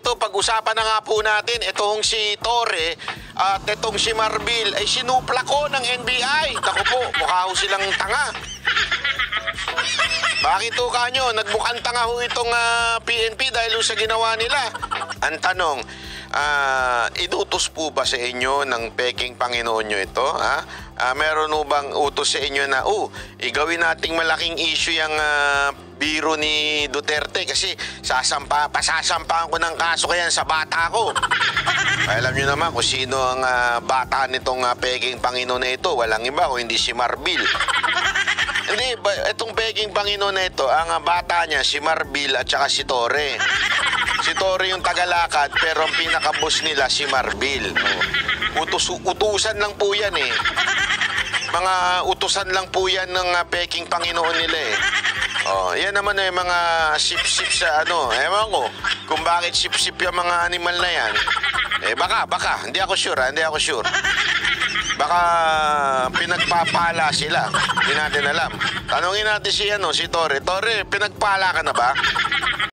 ito, pag-usapan na nga po natin, itong si Torre at itong si Marbil ay sinupla ko ng NBI. Naku po, mukha ho silang tanga. Bakit ho kanyo? Nagmukhang tanga ho itong PNP dahil ho sa ginawa nila. Ang tanong, inutos po ba sa inyo ng peking Panginoon nyo ito? Meron ho bang utos sa inyo na, igawin nating malaking issue yung biro ni Duterte kasi pasasampahan ko ng kaso kayan sa bata ko. Alam nyo naman kung sino ang bata nitong peking Panginoon na ito. Walang iba kung hindi si Marbil. Hindi, itong peking Panginoon na ito, ang bata niya, si Marbil at saka si Torre. Si Torre yung tagalakad, pero ang pinaka-boss nila, si Marbil. Utusan lang po yan eh. Mga utusan lang po yan ng peking Panginoon nila eh. Yan naman yung mga sip-sip sa ewan ko, kung bakit sip-sip yung mga animal na yan. Baka, hindi ako sure. Baka pinagpapala sila. Hindi natin alam. Tanungin natin si Torre. Torre, pinagpala ka na ba?